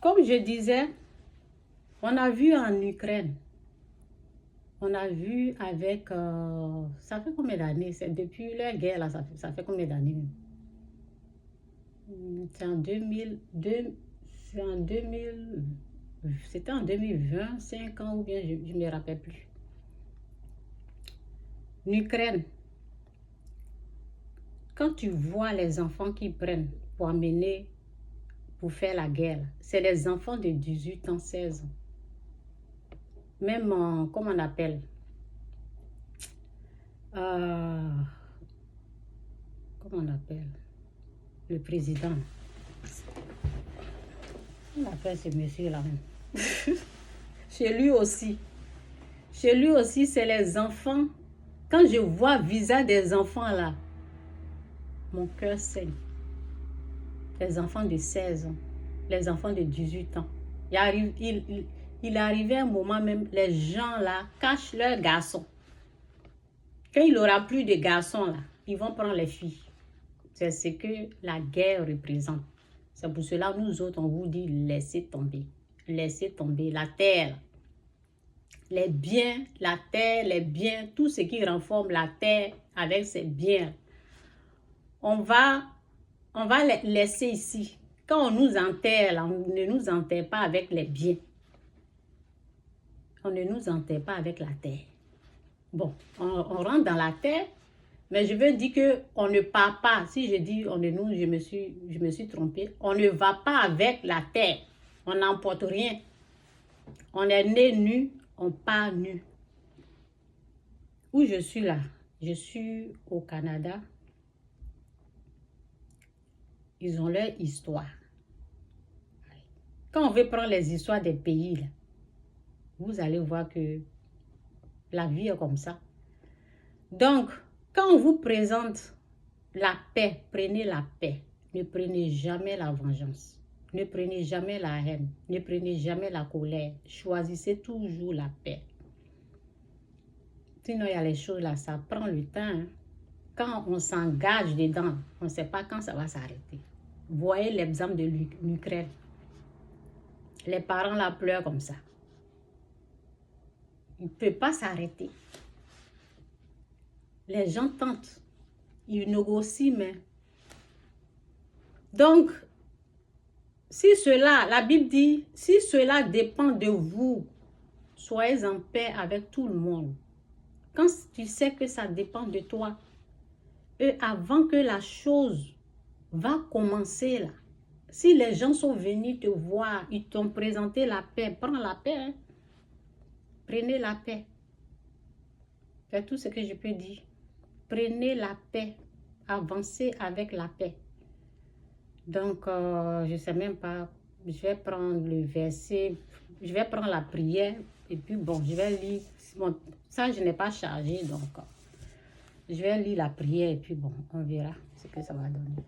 comme je disais, on a vu en Ukraine, on a vu avec, ça fait combien d'années? C'est depuis la guerre, là, ça fait combien d'années? C'est en 2002, c'est en 2000, c'était en 2020, 5 ans ou bien je ne me rappelle plus. En Ukraine, quand tu vois les enfants qui prennent pour amener, pour faire la guerre, c'est les enfants de 18 ans, 16 ans. Même, comment on appelle? Comment on appelle? Le président. On appelle ce monsieur-là. Chez lui aussi, c'est les enfants. Quand je vois le visage des enfants là, mon cœur saigne. Les enfants de 16 ans, les enfants de 18 ans. Il arrivait un moment même, les gens là cachent leurs garçons. Quand il n'y aura plus de garçons là, ils vont prendre les filles. C'est ce que la guerre représente. C'est pour cela que nous autres, on vous dit laissez tomber. Laissez tomber la terre. Les biens, la terre, les biens, tout ce qui renforce la terre avec ses biens. On va les laisser ici. Quand on nous enterre, là, on ne nous enterre pas avec les biens. On ne nous enterre pas avec la terre. Bon, on rentre dans la terre, mais je veux dire qu'on ne part pas. Si je dis on ne nous, je me suis trompée. On ne va pas avec la terre. On n'emporte rien. On est né nu, on part nu. Où je suis là? Je suis au Canada. Ils ont leur histoire. Quand on veut prendre les histoires des pays, là, vous allez voir que la vie est comme ça. Donc, quand on vous présente la paix, prenez la paix. Ne prenez jamais la vengeance. Ne prenez jamais la haine. Ne prenez jamais la colère. Choisissez toujours la paix. Sinon, il y a les choses là, ça prend le temps. Hein. Quand on s'engage dedans, on ne sait pas quand ça va s'arrêter. Voyez l'exemple de l'Ukraine. Les parents là pleurent comme ça. Il ne peut pas s'arrêter. Les gens tentent. Ils négocient, mais... Donc, si cela, la Bible dit, si cela dépend de vous, soyez en paix avec tout le monde. Quand tu sais que ça dépend de toi, et avant que la chose va commencer là, si les gens sont venus te voir, ils t'ont présenté la paix, prends la paix. Hein. Prenez la paix. C'est tout ce que je peux dire. Prenez la paix. Avancez avec la paix. Donc, je ne sais même pas. Je vais prendre le verset. Je vais prendre la prière. Et puis, bon, je vais lire. Bon, ça, je n'ai pas chargé. Donc, je vais lire la prière. Et puis, bon, on verra ce que ça va donner.